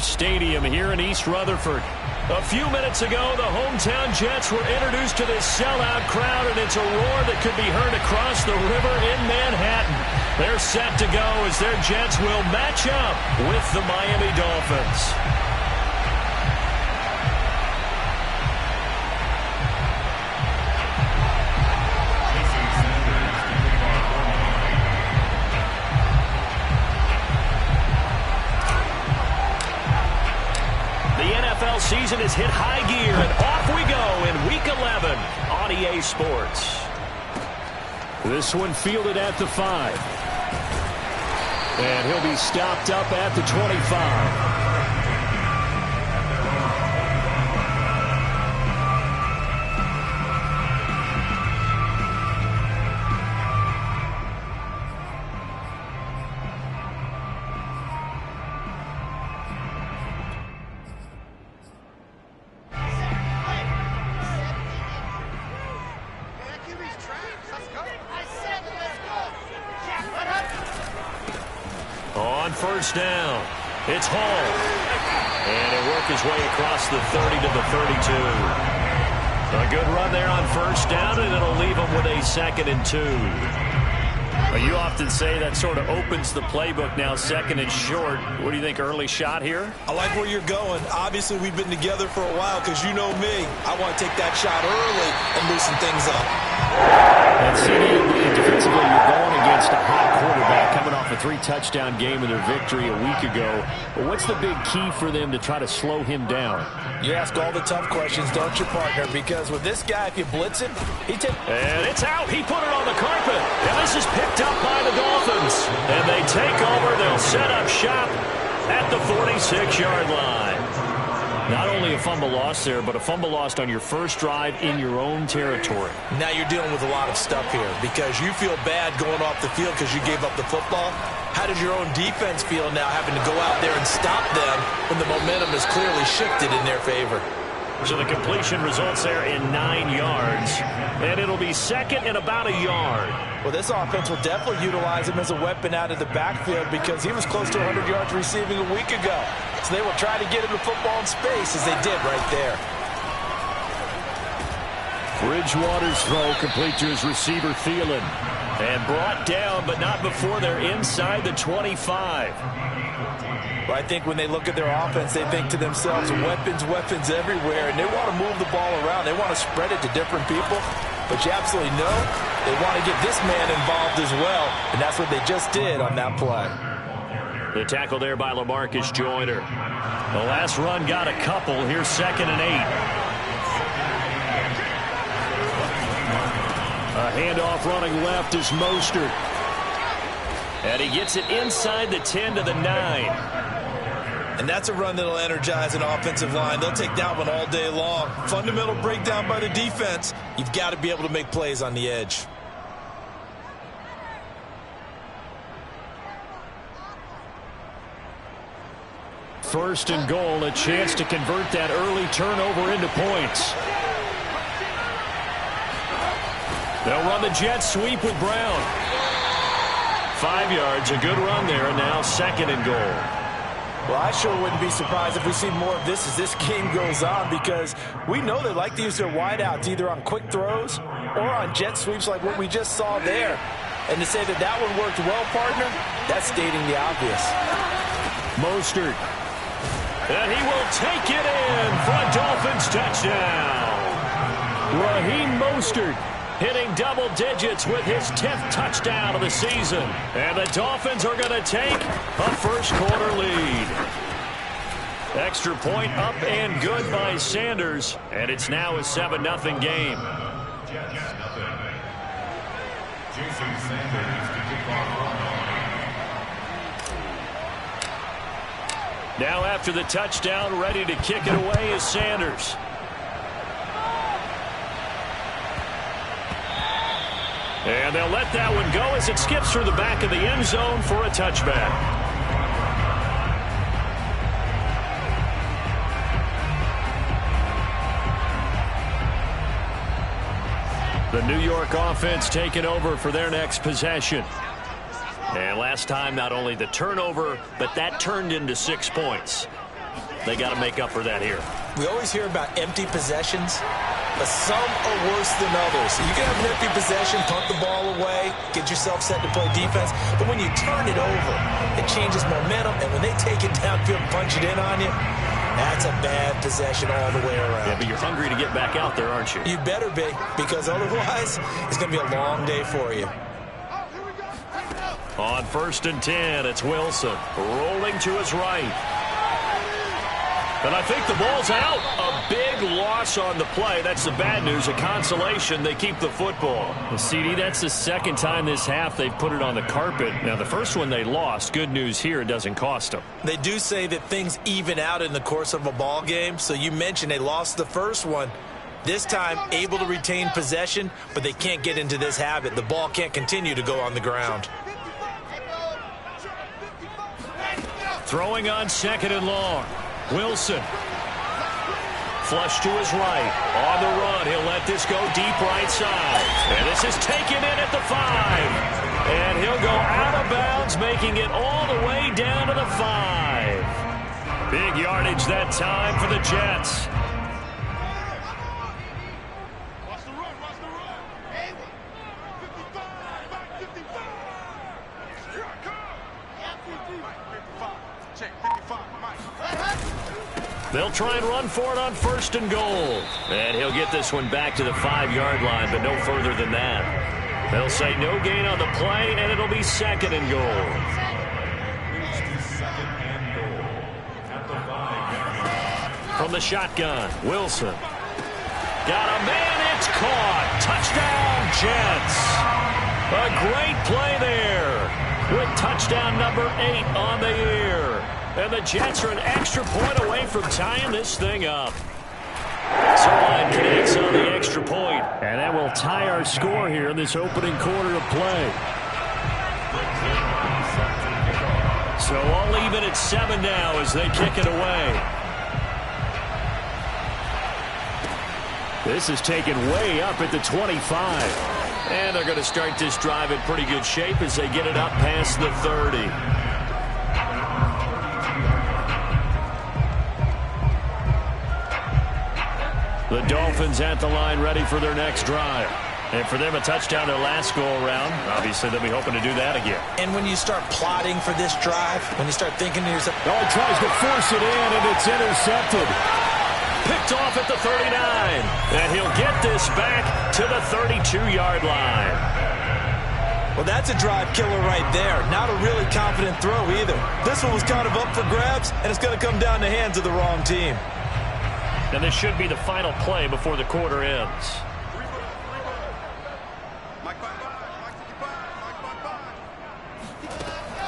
Stadium here in East Rutherford. A few minutes ago, the hometown Jets were introduced to this sellout crowd, and it's a roar that could be heard across the river in Manhattan. They're set to go as their Jets will match up with the Miami Dolphins. Season has hit high gear, and off we go in Week 11 on EA Sports. This one fielded at the 5. And he'll be stopped up at the 25. First down. It's Hall. And he'll work his way across the 30 to the 32. A good run there on first down, and it'll leave him with a 2nd and 2. You often say that sort of opens the playbook now, 2nd and short. What do you think, early shot here? I like where you're going. Obviously, we've been together for a while because you know me. I want to take that shot early and loosen things up. And see, defensively, you're going against a hot quarterback coming off a 3-touchdown game in their victory a week ago. But what's the big key for them to try to slow him down? You ask all the tough questions, don't you, partner? Because with this guy, if you blitz him, he takes... And it's out. He put it on the carpet. And this is picked up by the Dolphins. And they take over. They'll set up shop at the 46-yard line. Not only a fumble loss there, but a fumble lost on your first drive in your own territory. Now you're dealing with a lot of stuff here because you feel bad going off the field because you gave up the football. How does your own defense feel now having to go out there and stop them when the momentum is clearly shifted in their favor? So the completion results there in 9 yards, and it'll be 2nd and about a yard. Well, this offense will definitely utilize him as a weapon out of the backfield because he was close to 100 yards receiving a week ago. So they will try to get him the football in space as they did right there. Bridgewater's throw complete to his receiver, Thielen. And brought down, but not before they're inside the 25. Well, I think when they look at their offense, they think to themselves, weapons everywhere, and they want to move the ball around. They want to spread it to different people. But you absolutely know they want to get this man involved as well, and that's what they just did on that play. The tackle there by LaMarcus Joyner. The last run got a couple. Here's 2nd and 8. A handoff running left is Mostert. And he gets it inside the 10 to the 9. And that's a run that'll energize an offensive line. They'll take that one all day long. Fundamental breakdown by the defense. You've got to be able to make plays on the edge. First and goal, a chance to convert that early turnover into points. They'll run the jet sweep with Brown. 5 yards, a good run there, and now 2nd and goal. Well, I sure wouldn't be surprised if we see more of this as this game goes on because we know they like to use their wideouts either on quick throws or on jet sweeps like what we just saw there. And to say that that one worked well, partner, that's stating the obvious. Mostert. And he will take it in for a Dolphins touchdown. Raheem Mostert hitting double digits with his 10th touchdown of the season. And the Dolphins are going to take a first-quarter lead. Extra point up and good by Sanders. And it's now a 7-0 game. Now after the touchdown, ready to kick it away is Sanders. And they'll let that one go as it skips through the back of the end zone for a touchback. The New York offense taking over for their next possession. And last time, not only the turnover, but that turned into 6 points. They got to make up for that here. We always hear about empty possessions, but some are worse than others. So you can have an empty possession, punt the ball away, get yourself set to play defense, but when you turn it over, it changes momentum, and when they take it downfield and punch it in on you, that's a bad possession all the way around. Yeah, but you're hungry to get back out there, aren't you? You better be, because otherwise, it's going to be a long day for you. On 1st and 10, it's Wilson rolling to his right. And I think the ball's out. A big loss on the play. That's the bad news. A consolation, they keep the football. Well, CD, that's the second time this half they've put it on the carpet. Now, the first one they lost. Good news here, it doesn't cost them. They do say that things even out in the course of a ball game. So you mentioned they lost the first one. This time, able to retain possession, but they can't get into this habit. The ball can't continue to go on the ground. Throwing on 2nd and long. Wilson. Flush to his right. On the run, he'll let this go deep right side. And this is taken in at the 5. And he'll go out of bounds, making it all the way down to the 5. Big yardage that time for the Jets. They'll try and run for it on 1st and goal. And he'll get this one back to the 5-yard line, but no further than that. They'll say no gain on the play, and it'll be 2nd and goal. From the shotgun, Wilson. Got a man, it's caught. Touchdown, Jets. A great play there with touchdown number 8 on the year. And the Jets are an extra point away from tying this thing up. Zuerlein connects on the extra point. And that will tie our score here in this opening quarter of play. So all even at 7 now as they kick it away. This is taken way up at the 25. And they're going to start this drive in pretty good shape as they get it up past the 30. The Dolphins at the line ready for their next drive. And for them, a touchdown their last go-around. Obviously, they'll be hoping to do that again. And when you start plotting for this drive, when you start thinking to yourself, oh, he tries to force it in, and it's intercepted. Picked off at the 39. And he'll get this back to the 32-yard line. Well, that's a drive killer right there. Not a really confident throw either. This one was kind of up for grabs, and it's going to come down the hands of the wrong team. And this should be the final play before the quarter ends.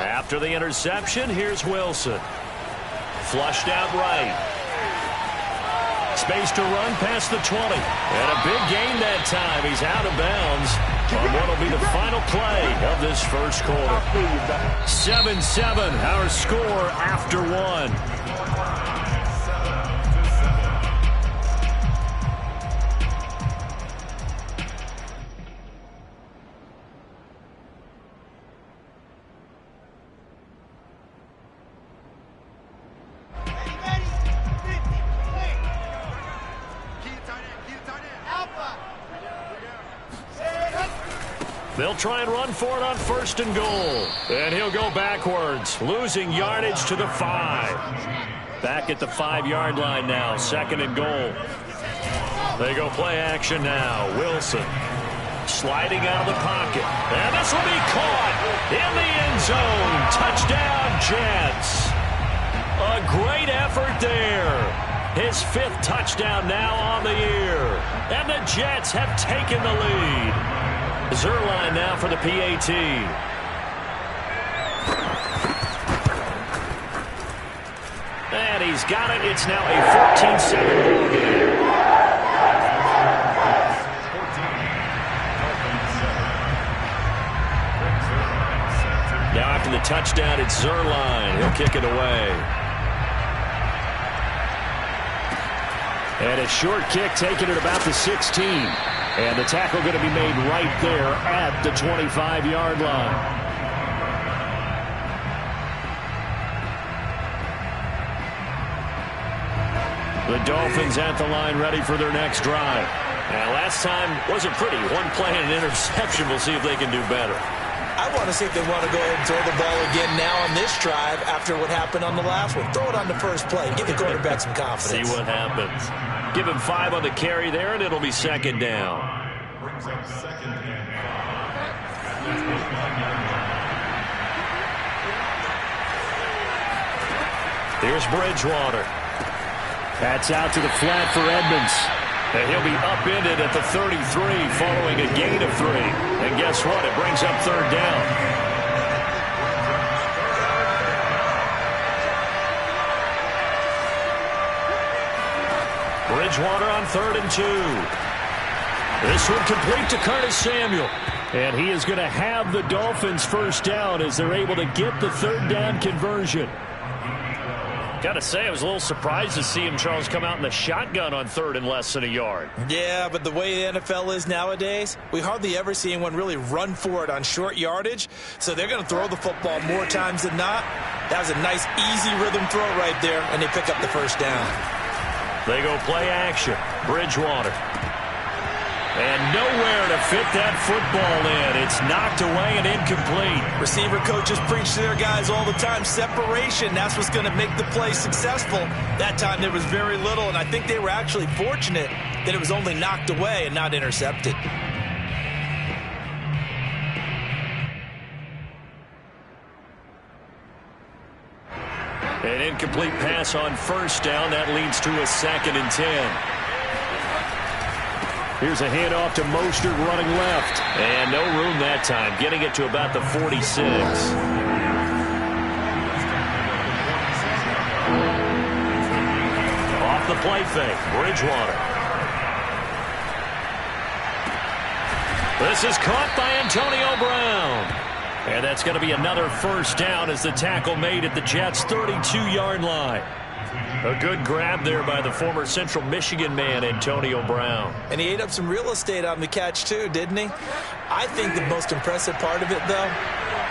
After the interception, here's Wilson. Flushed out right. Space to run past the 20. And a big gain that time. He's out of bounds on what will be the final play of this first quarter. 7-7, our score after 1. They'll try and run for it on 1st and goal. And he'll go backwards, losing yardage to the 5. Back at the 5-yard line now, 2nd and goal. They go play action now. Wilson sliding out of the pocket. And this will be caught in the end zone. Touchdown, Jets. A great effort there. His 5th touchdown now on the year. And the Jets have taken the lead. Zuerlein now for the PAT. And he's got it. It's now a 14-7 ball game. Now after the touchdown, it's Zuerlein. He'll kick it away. And a short kick taken at about the 16. And the tackle going to be made right there at the 25-yard line. The Dolphins at the line ready for their next drive. And last time wasn't pretty. One play and an interception. We'll see if they can do better. I want to see if they want to go ahead and throw the ball again now on this drive after what happened on the last one. Throw it on the first play. Give the quarterback some confidence. See what happens. Give him 5 on the carry there, and it'll be second down. Here's Bridgewater. That's out to the flat for Edmonds. And he'll be upended at the 33 following a gain of 3. And guess what? It brings up third down. Bridgewater on 3rd and 2. This one complete to Curtis Samuel. And he is going to have the Dolphins first down as they're able to get the third down conversion. Got to say, I was a little surprised to see him, Charles, come out in the shotgun on 3rd and less than a yard. Yeah, but the way the NFL is nowadays, we hardly ever see anyone really run for it on short yardage. So they're going to throw the football more times than not. That was a nice, easy rhythm throw right there, and they pick up the first down. They go play action. Bridgewater. And nowhere to fit that football in. It's knocked away and incomplete. Receiver coaches preach to their guys all the time. Separation, that's what's going to make the play successful. That time there was very little, and I think they were actually fortunate that it was only knocked away and not intercepted. An incomplete pass on first down. That leads to a 2nd and 10. Here's a handoff to Mostert running left. And no room that time, getting it to about the 46. Off the play fake, Bridgewater. This is caught by Antonio Brown. And that's going to be another first down as the tackle made at the Jets' 32-yard line. A good grab there by the former Central Michigan man, Antonio Brown. And he ate up some real estate on the catch, too, didn't he? I think the most impressive part of it, though,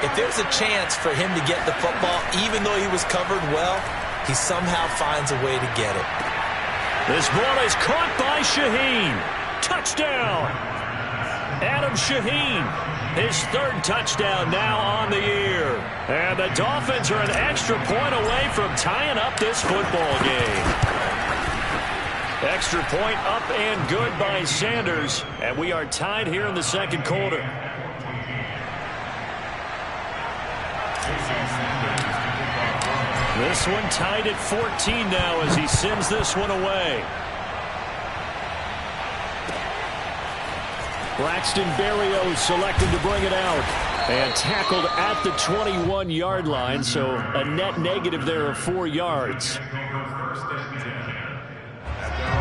if there's a chance for him to get the football, even though he was covered well, he somehow finds a way to get it. This ball is caught by Shaheen. Touchdown! Adam Shaheen. His 3rd touchdown now on the year. And the Dolphins are an extra point away from tying up this football game. Extra point up and good by Sanders. And we are tied here in the second quarter. This one tied at 14 now as he sends this one away. Braxton Berrios selected to bring it out. And tackled at the 21-yard line, so a net negative there of 4 yards.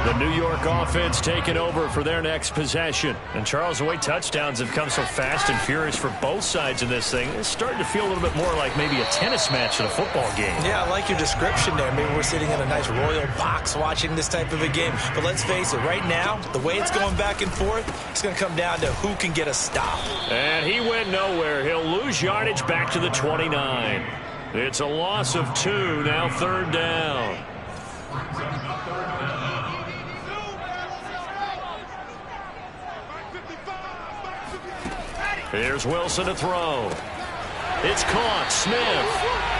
The New York offense taking over for their next possession. And Charles, the way touchdowns have come so fast and furious for both sides in this thing, it's starting to feel a little bit more like maybe a tennis match than a football game. Yeah, I like your description there. Maybe we're sitting in a nice royal box watching this type of a game. But let's face it, right now, the way it's going back and forth, it's going to come down to who can get a stop. And he went nowhere. He'll lose yardage back to the 29. It's a loss of 2, now 3rd down. Here's Wilson to throw. It's caught. Smith.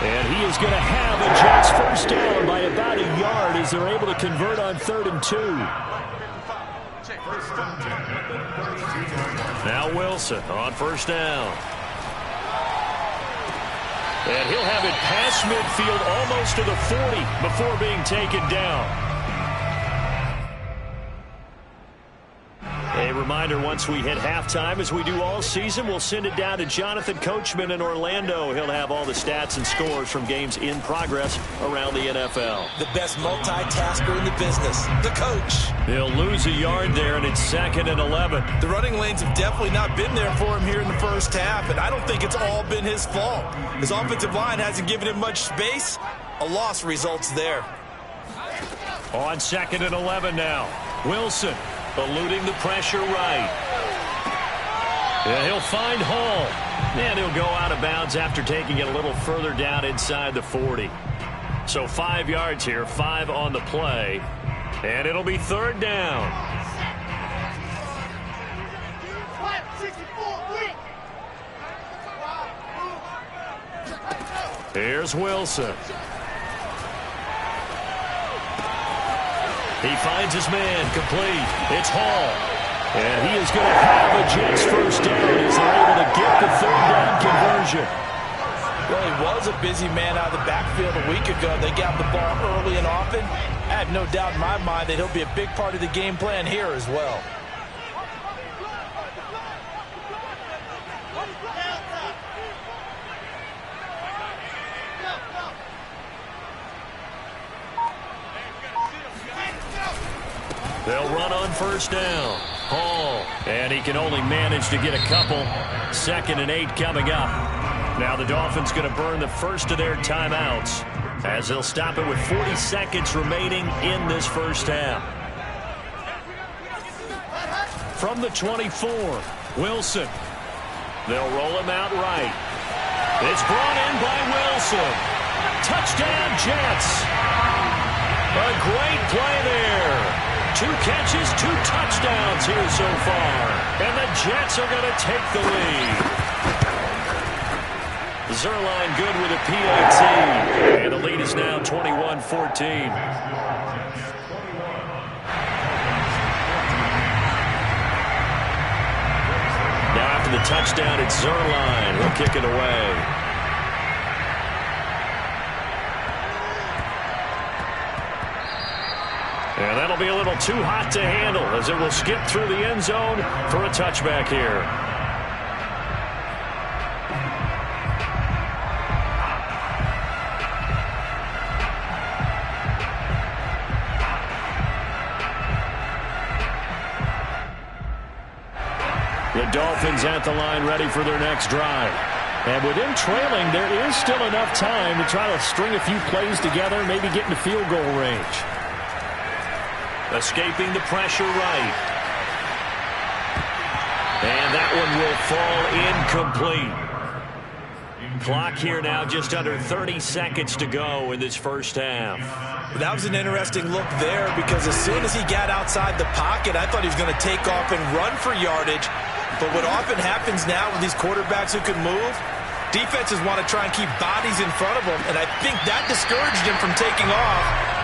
And he is going to have a Jets first down by about a yard as they're able to convert on 3rd and 2. Now Wilson on first down. And he'll have it past midfield almost to the 40 before being taken down. A reminder, once we hit halftime, as we do all season, we'll send it down to Jonathan Coachman in Orlando. He'll have all the stats and scores from games in progress around the NFL. The best multitasker in the business, the coach. They'll lose a yard there, and it's 2nd and 11. The running lanes have definitely not been there for him here in the first half, and I don't think it's all been his fault. His offensive line hasn't given him much space. A loss results there. On 2nd and 11 now. Wilson eluding the pressure right. Yeah, he'll find Hall. And he'll go out of bounds after taking it a little further down inside the 40. So 5 yards here, 5 on the play. And it'll be third down. Here's Wilson. He finds his man, complete. It's Hall. And he is going to have a Jets first down as they're able to get the third down conversion. Well, he was a busy man out of the backfield a week ago. They got the ball early and often. I have no doubt in my mind that he'll be a big part of the game plan here as well. They'll run on first down. Hall. And he can only manage to get a couple. 2nd and 8 coming up. Now the Dolphins going to burn the first of their timeouts as they'll stop it with 40 seconds remaining in this first half. From the 24, Wilson. They'll roll him out right. It's brought in by Wilson. Touchdown, Jets. A great play there. 2 catches, 2 touchdowns here so far. And the Jets are going to take the lead. Zuerlein good with a PAT. And the lead is now 21-14. Now after the touchdown, it's Zuerlein. He'll kick it away. And that'll be a little too hot to handle as it will skip through the end zone for a touchback here. The Dolphins at the line ready for their next drive. And with them trailing, there is still enough time to try to string a few plays together, maybe get into field goal range. Escaping the pressure right. And that one will fall incomplete. Clock here now just under 30 seconds to go in this first half. That was an interesting look there because as soon as he got outside the pocket, I thought he was going to take off and run for yardage. But what often happens now with these quarterbacks who can move, defenses want to try and keep bodies in front of them, and I think that discouraged him from taking off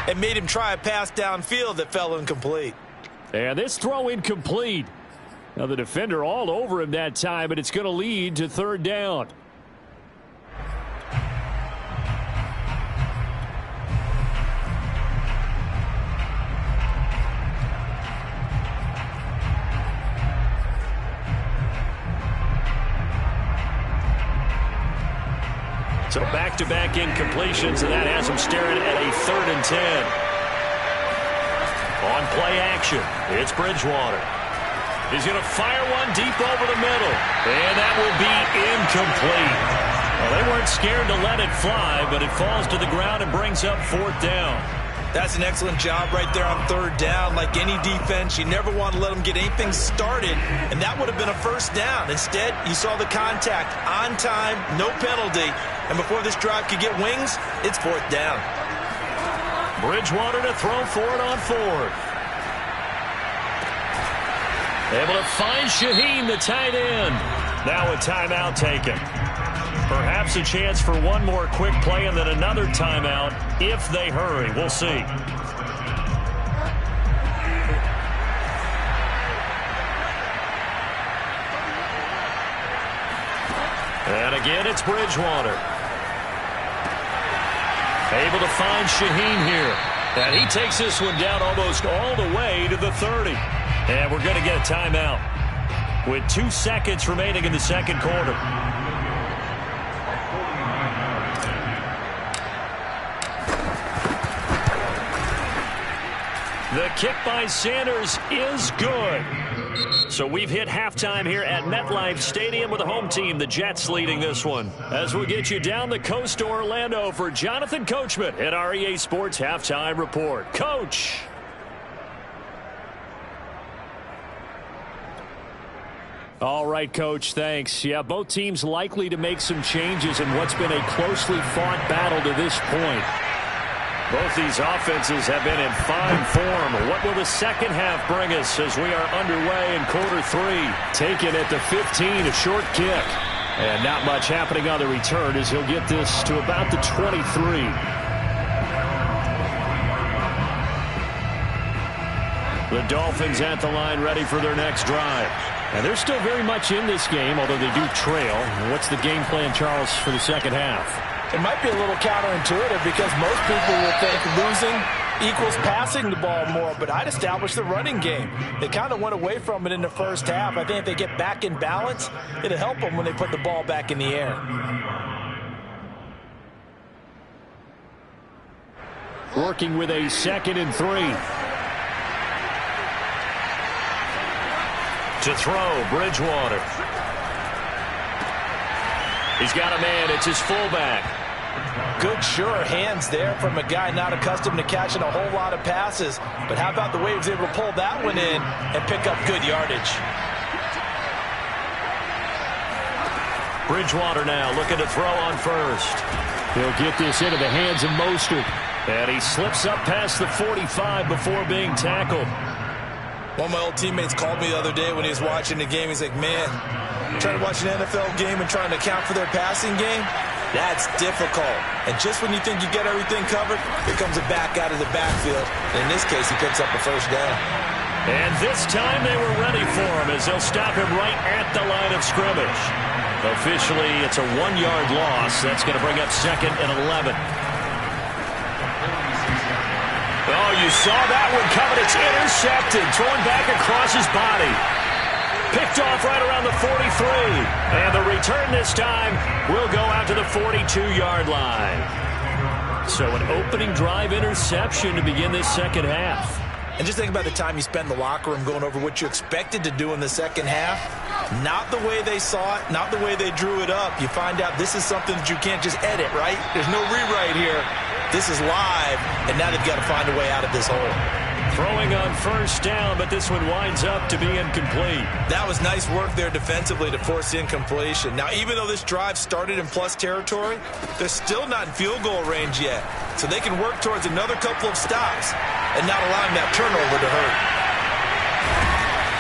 and made him try a pass downfield that fell incomplete. And this throw incomplete. Now the defender all over him that time, but it's going to lead to third down. So back-to-back incompletions, and that has him staring at a 3rd and 10. On play action, it's Bridgewater. He's going to fire one deep over the middle, and that will be incomplete. Well, they weren't scared to let it fly, but it falls to the ground and brings up 4th down. That's an excellent job right there on 3rd down. Like any defense, you never want to let them get anything started, and that would have been a first down. Instead, you saw the contact on time, no penalty, and before this drive could get wings, it's 4th down. Bridgewater to throw for it on 4th. Able to find Shaheen, the tight end. Now a timeout taken. Perhaps a chance for one more quick play and then another timeout if they hurry. We'll see. And again, it's Bridgewater. Able to find Shaheen here. And he takes this one down almost all the way to the 30. And we're going to get a timeout with 2 seconds remaining in the second quarter. The kick by Sanders is good. So we've hit halftime here at MetLife Stadium with the home team, the Jets, leading this one. As we get you down the coast to Orlando for Jonathan Coachman at our EA Sports Halftime Report. Coach. All right, Coach, thanks. Yeah, both teams likely to make some changes in what's been a closely fought battle to this point. Both these offenses have been in fine form. What will the second half bring us as we are underway in quarter 3? Taken at the 15, a short kick. And not much happening on the return as he'll get this to about the 23. The Dolphins at the line ready for their next drive. And they're still very much in this game, although they do trail. What's the game plan, Charles, for the second half? It might be a little counterintuitive because most people will think losing equals passing the ball more, but I'd establish the running game. They kind of went away from it in the first half. I think if they get back in balance, it'll help them when they put the ball back in the air. Working with a 2nd and 3. To throw, Bridgewater. He's got a man. It's his fullback. Good, sure hands there from a guy not accustomed to catching a whole lot of passes. But how about the way he was able to pull that one in and pick up good yardage? Bridgewater now looking to throw on first. He'll get this into the hands of Mostert. And he slips up past the 45 before being tackled. One of my old teammates called me the other day when he was watching the game. He's like, man, trying to watch an NFL game and trying to account for their passing game, that's difficult. And just when you think you get everything covered, here comes a back out of the backfield. And in this case, he picks up a first down. And this time they were ready for him as they'll stop him right at the line of scrimmage. Officially, it's a 1-yard loss. That's going to bring up 2nd and 11. Oh, you saw that one coming. It's intercepted. Thrown back across his body. Picked off right around the 43. And the return this time will go out to the 42-yard line. So an opening drive interception to begin this second half. And just think about the time you spent in the locker room going over what you expected to do in the second half. Not the way they saw it, not the way they drew it up. You find out this is something that you can't just edit, right? There's no rewrite here. This is live, and now they've got to find a way out of this hole. Throwing on first down, but this one winds up to be incomplete. That was nice work there defensively to force incompletion. Now, even though this drive started in plus territory, they're still not in field goal range yet. So they can work towards another couple of stops and not allowing that turnover to hurt.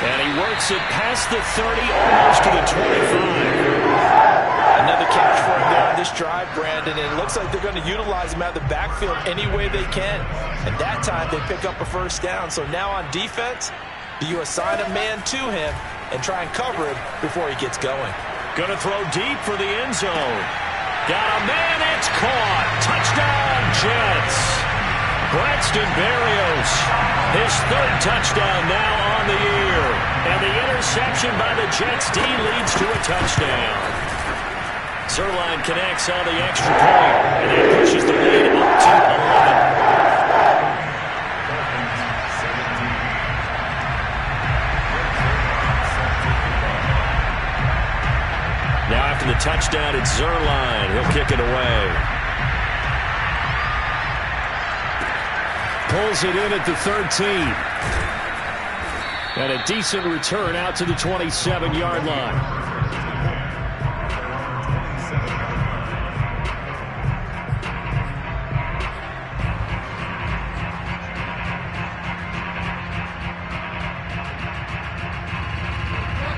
And he works it past the 30, almost to the 25. Another catch for him there on this drive, Brandon, and it looks like they're going to utilize him out of the backfield any way they can. And that time they pick up a first down. So now on defense, you assign a man to him and try and cover him before he gets going. Going to throw deep for the end zone. Got a man, it's caught. Touchdown, Jets. Braxton Berrios, his 3rd touchdown now on the year. And the interception by the Jets D leads to a touchdown. Zuerlein connects on the extra point, and that pushes the lead up to 11. Now after the touchdown, it's Zuerlein. He'll kick it away. Pulls it in at the 13. And a decent return out to the 27-yard line.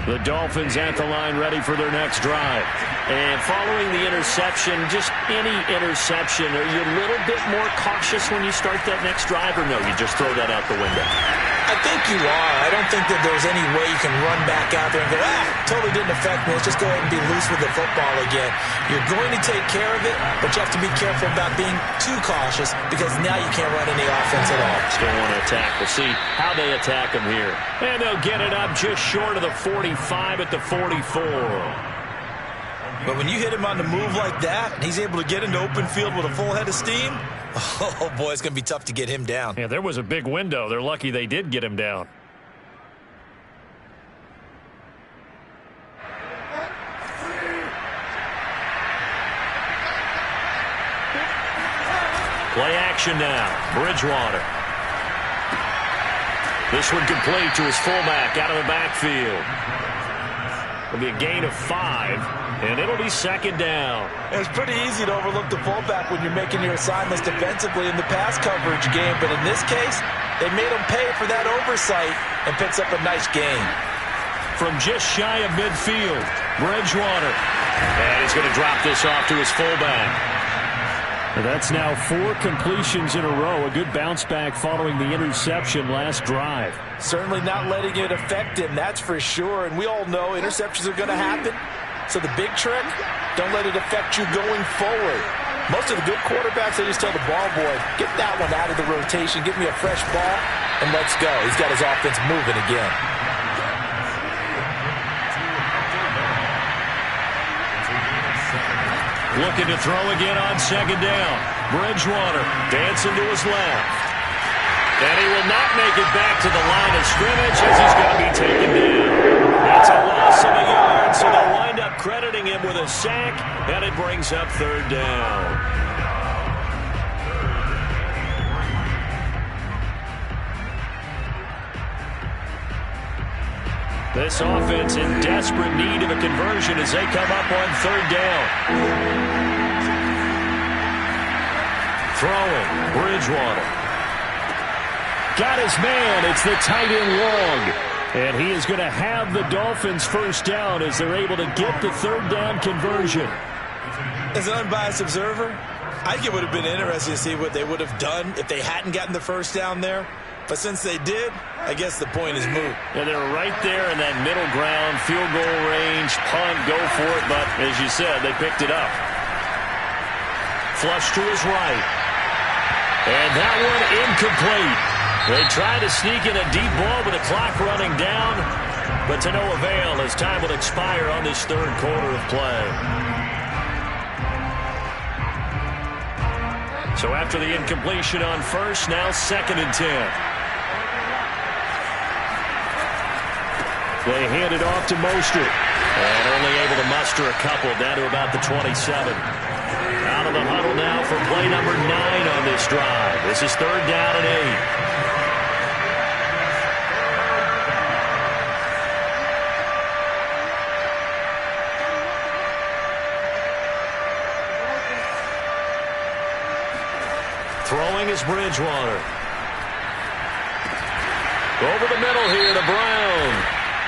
The Dolphins at the line ready for their next drive. And following the interception, just any interception, are you a little bit more cautious when you start that next drive, or no, you just throw that out the window? I think you are. I don't think that there's any way you can run back out there and go, totally didn't affect me. Let's just go ahead and be loose with the football again. You're going to take care of it, but you have to be careful about being too cautious because now you can't run any offense at all. Still want to attack. We'll see how they attack him here. And they'll get it up just short of the 45 at the 44. But when you hit him on the move like that, and he's able to get into open field with a full head of steam, oh, boy, it's going to be tough to get him down. Yeah, there was a big window. They're lucky they did get him down. Play action now. Bridgewater. This one complete to his fullback out of the backfield. It'll be a gain of 5, and it'll be second down. It's pretty easy to overlook the fullback when you're making your assignments defensively in the pass coverage game, but in this case, they made him pay for that oversight and picks up a nice gain. From just shy of midfield, Bridgewater. And he's going to drop this off to his fullback. That's now 4 completions in a row. A good bounce back following the interception last drive. Certainly not letting it affect him, that's for sure. And we all know interceptions are going to happen. So the big trick, don't let it affect you going forward. Most of the good quarterbacks, they just tell the ball boy, get that one out of the rotation, give me a fresh ball, and let's go. He's got his offense moving again. Looking to throw again on second down. Bridgewater dancing to his left. And he will not make it back to the line of scrimmage as he's going to be taken down. That's a loss of a yard, so they'll wind up crediting him with a sack, and it brings up third down. This offense in desperate need of a conversion as they come up on third down. Throwing, Bridgewater. Got his man. It's the tight end Long. And he is going to have the Dolphins first down as they're able to get the third down conversion. As an unbiased observer, I think it would have been interesting to see what they would have done if they hadn't gotten the first down there. But since they did, I guess the point is moot. Yeah, they're right there in that middle ground, field goal range, punt, go for it. But as you said, they picked it up. Flush to his right. And that one incomplete. They try to sneak in a deep ball with the clock running down, but to no avail as time will expire on this third quarter of play. So after the incompletion on first, now 2nd and 10. They hand it off to Mostert. And only able to muster a couple down to about the 27. Out of the huddle now for play number 9 on this drive. This is 3rd down and 8. Throwing is Bridgewater. Over the middle here to Brown.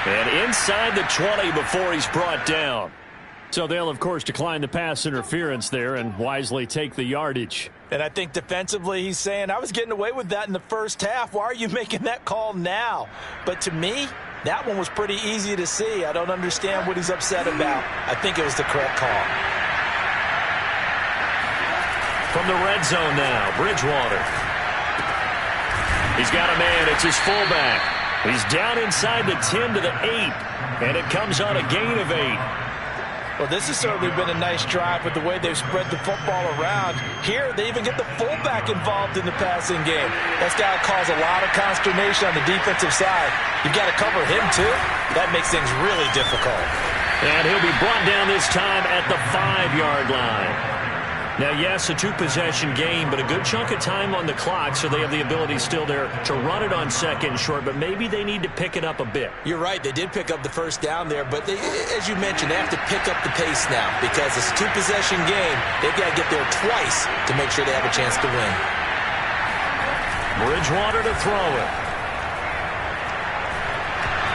And inside the 20 before he's brought down. So they'll, of course, decline the pass interference there and wisely take the yardage. And I think defensively he's saying, I was getting away with that in the first half. Why are you making that call now? But to me, that one was pretty easy to see. I don't understand what he's upset about. I think it was the correct call. From the red zone now, Bridgewater. He's got a man. It's his fullback. He's down inside the 10 to the 8, and it comes on a gain of 8. Well, this has certainly been a nice drive with the way they've spread the football around. Here, they even get the fullback involved in the passing game. That's got to cause a lot of consternation on the defensive side. You've got to cover him, too. That makes things really difficult. And he'll be brought down this time at the 5-yard line. Now, yes, a 2-possession game, but a good chunk of time on the clock, so they have the ability still there to run it on 2nd and short, but maybe they need to pick it up a bit. You're right. They did pick up the first down there, but they, as you mentioned, they have to pick up the pace now because it's a 2-possession game. They've got to get there twice to make sure they have a chance to win. Bridgewater to throw it.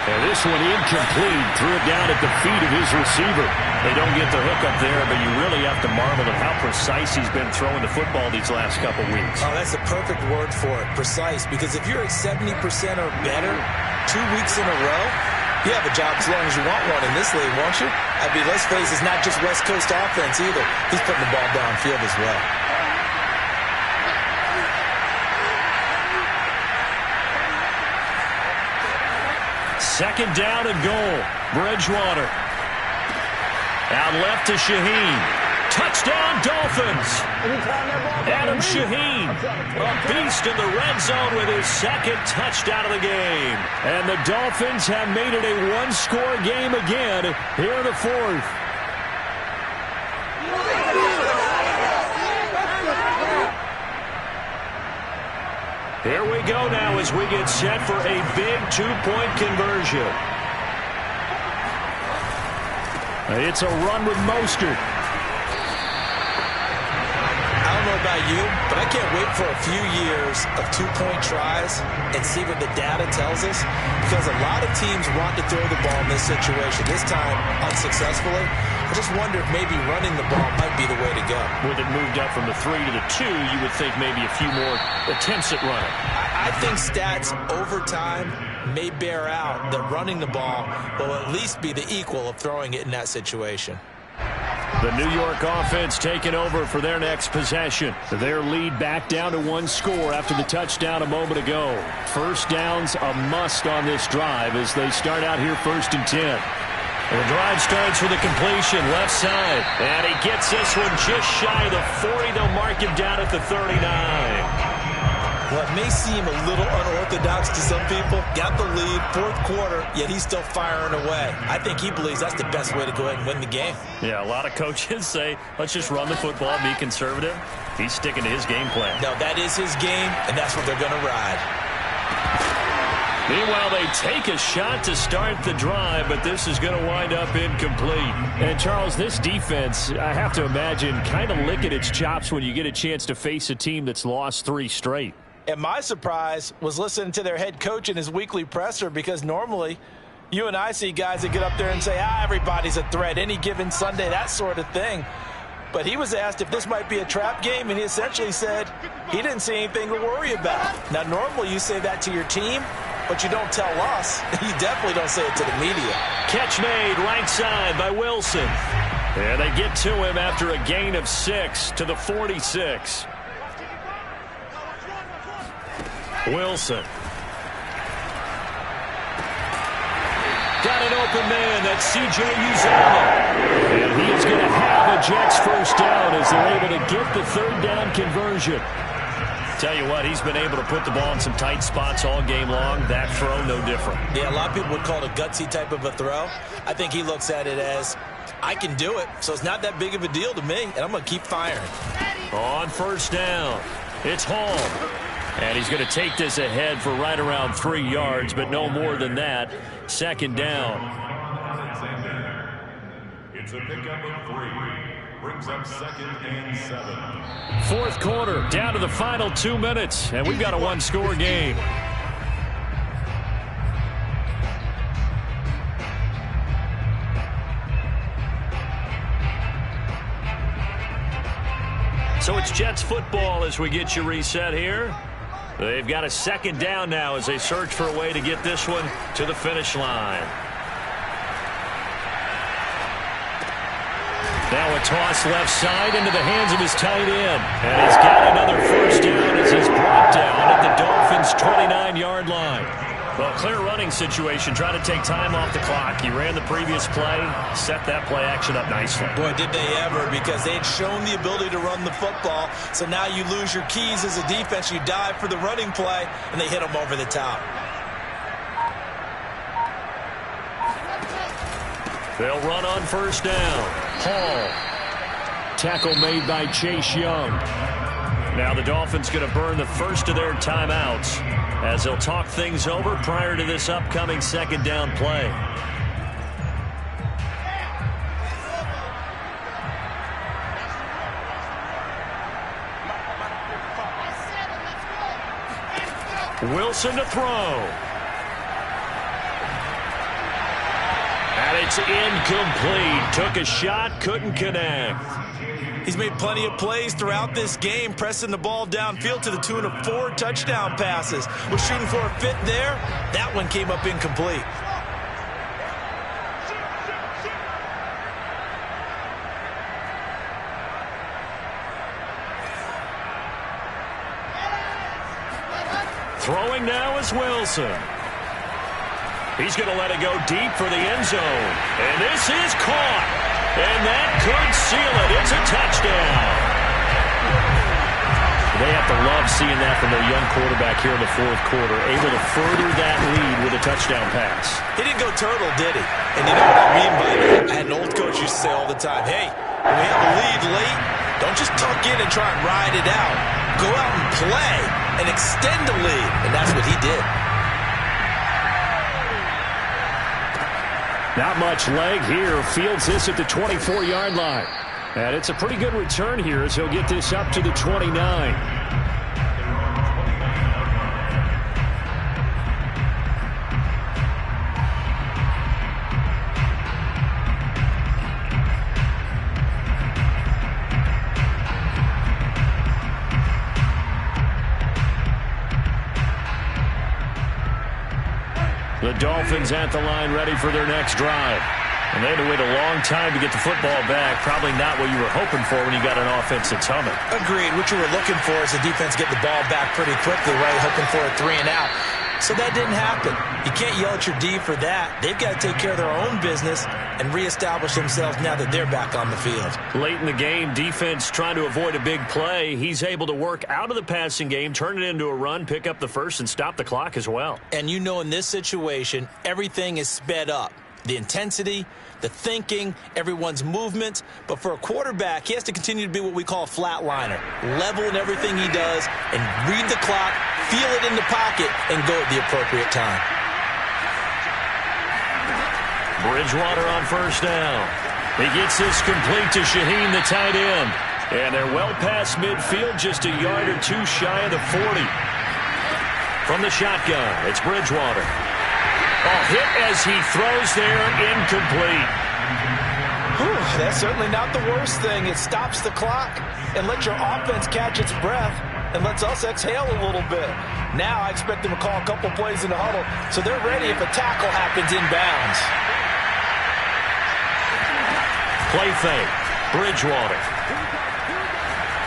And this one incomplete. Threw it down at the feet of his receiver. They don't get the hook up there, but you really have to marvel at how precise he's been throwing the football these last couple weeks. Oh, that's the perfect word for it, precise, because if you're at 70% or better 2 weeks in a row, you have a job as long as you want one in this league, won't you? I mean, let's face it, it's not just West Coast offense either. He's putting the ball downfield as well. Second down and goal. Bridgewater. Out left to Shaheen. Touchdown, Dolphins. Adam Shaheen, a beast in the red zone with his 2nd touchdown of the game. And the Dolphins have made it a 1-score game again here in the 4th. Here we go now as we get set for a big 2-point conversion. It's a run with Mostert. I don't know about you, but I can't wait for a few years of two-point tries and see what the data tells us, because a lot of teams want to throw the ball in this situation, this time unsuccessfully. I just wonder if maybe running the ball might be the way to go. With it moved up from the 3 to the 2, you would think maybe a few more attempts at running. I think stats over time may bear out that running the ball will at least be the equal of throwing it in that situation. The New York offense taking over for their next possession. Their lead back down to 1 score after the touchdown a moment ago. First down's a must on this drive as they start out here 1st and 10. The drive starts with a completion left side. And he gets this one just shy of the 40. They'll mark him down at the 39. Well, it may seem a little unorthodox to some people. Got the lead, 4th quarter, yet he's still firing away. I think he believes that's the best way to go ahead and win the game. Yeah, a lot of coaches say, let's just run the football, be conservative. He's sticking to his game plan. No, that is his game, and that's what they're going to ride. Meanwhile, they take a shot to start the drive, but this is going to wind up incomplete. And, Charles, this defense, I have to imagine, kind of licking its chops when you get a chance to face a team that's lost 3 straight. And my surprise was listening to their head coach in his weekly presser, because normally you and I see guys that get up there and say, everybody's a threat, any given Sunday, that sort of thing. But he was asked if this might be a trap game, and he essentially said he didn't see anything to worry about. Now, normally you say that to your team, but you don't tell us. You definitely don't say it to the media. Catch made right side by Wilson. And they get to him after a gain of 6 to the 46. Wilson. Got an open man. That's C.J. Uzomah. And he is going to have a Jets first down as they're able to get the 3rd down conversion. Tell you what, he's been able to put the ball in some tight spots all game long. That throw, no different. Yeah, a lot of people would call it a gutsy type of a throw. I think he looks at it as, I can do it, so it's not that big of a deal to me, and I'm going to keep firing. On first down, it's Hall. And he's going to take this ahead for right around 3 yards, but no more than that. 2nd down. It's a pickup of 3. Brings up 2nd and 7. 4th quarter, down to the final 2 minutes, and we've got a 1-score game. So it's Jets football as we get you reset here. They've got a 2nd down now as they search for a way to get this one to the finish line. Now a toss left side into the hands of his tight end. And he's got another first down as he's brought down at the Dolphins' 29-yard line. Well, clear running situation, trying to take time off the clock. He ran the previous play, set that play action up nicely. Boy, did they ever, because they had shown the ability to run the football. So now you lose your keys as a defense. You dive for the running play, and they hit them over the top. They'll run on first down. Hall. Tackle made by Chase Young. Now the Dolphins going to burn the first of their timeouts as they'll talk things over prior to this upcoming 2nd down play. Wilson to throw. And it's incomplete. Took a shot, couldn't connect. He's made plenty of plays throughout this game, pressing the ball downfield to the tune of 4 touchdown passes. Was shooting for a fit there. That one came up incomplete. Throwing now is Wilson. He's going to let it go deep for the end zone. And this is caught. And that could seal it. It's a touchdown. They have to love seeing that from their young quarterback here in the 4th quarter, able to further that lead with a touchdown pass. He didn't go turtle, did he? And you know what I mean by that? I had an old coach used to say all the time, hey, when we have a lead late, don't just tuck in and try and ride it out. Go out and play and extend the lead. And that's what he did. Not much leg here. Fields this at the 24-yard line. And it's a pretty good return here as he'll get this up to the 29. The Dolphins at the line ready for their next drive. And they had to wait a long time to get the football back. Probably not what you were hoping for when you got an offense that's humming. Agreed. What you were looking for is the defense get the ball back pretty quickly, right? Hoping for a 3 and out. So that didn't happen. You can't yell at your D for that. They've got to take care of their own business and reestablish themselves now that they're back on the field. Late in the game, defense trying to avoid a big play. He's able to work out of the passing game, turn it into a run, pick up the first, and stop the clock as well. And you know in this situation, everything is sped up. The intensity, the thinking, everyone's movements. But for a quarterback, he has to continue to be what we call a flatliner. Level in everything he does and read the clock, feel it in the pocket, and go at the appropriate time. Bridgewater on first down. He gets this complete to Shaheen, the tight end. And they're well past midfield, just a yard or two shy of the 40. From the shotgun, it's Bridgewater. Hit as he throws there, incomplete. Whew, that's certainly not the worst thing. It stops the clock and lets your offense catch its breath and lets us exhale a little bit. Now I expect them to call a couple plays in the huddle so they're ready if a tackle happens inbounds. Play fake. Bridgewater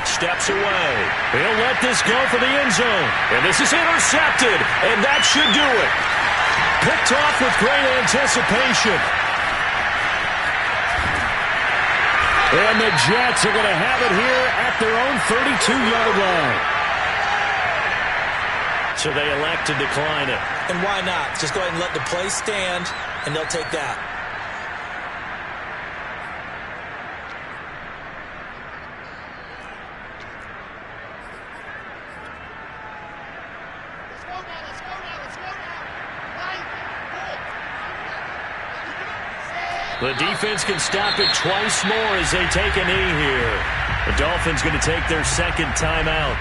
steps away. He'll let this go for the end zone. And this is intercepted, and that should do it. Picked off with great anticipation. And the Jets are going to have it here at their own 32-yard line. So they elect to decline it. And why not? Just go ahead and let the play stand, and they'll take that. The defense can stop it twice more as they take a knee here. The Dolphins going to take their second timeout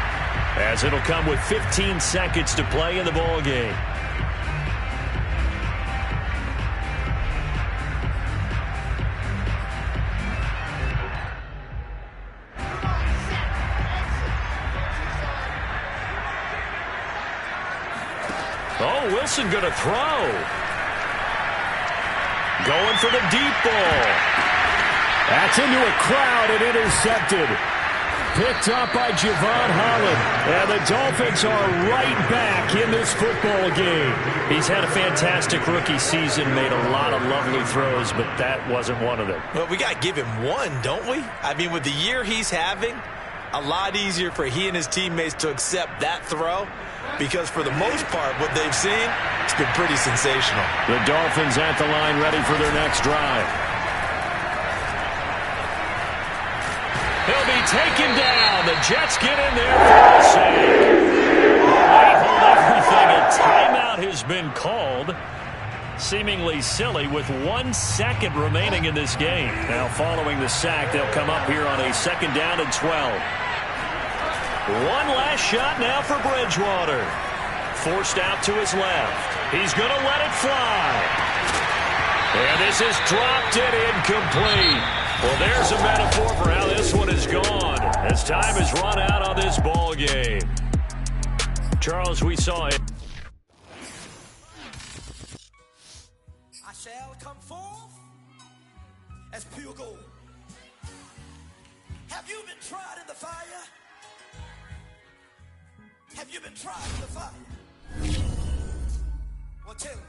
as it'll come with 15 seconds to play in the ball game. Oh, Wilson going to throw. Going for the deep ball. That's into a crowd and intercepted. Picked up by Javon Holland. And the Dolphins are right back in this football game. He's had a fantastic rookie season, made a lot of lovely throws, but that wasn't one of them. Well, we got to give him one, don't we? I mean, with the year he's having, a lot easier for he and his teammates to accept that throw. Because for the most part, what they've seen, it's been pretty sensational. The Dolphins at the line ready for their next drive. He'll be taken down. The Jets get in there for a sack. They hold everything. A timeout has been called. Seemingly silly with 1 second remaining in this game. Now following the sack, they'll come up here on a 2nd down and 12. One last shot now for Bridgewater. Forced out to his left. He's going to let it fly. And this is dropped it incomplete. Well, there's a metaphor for how this one is gone. As time has run out on this ball game. Charles, we saw it. I shall come forth as pure gold. Have you been tried in the fire? Have you been tried in the fire? Well, tell me.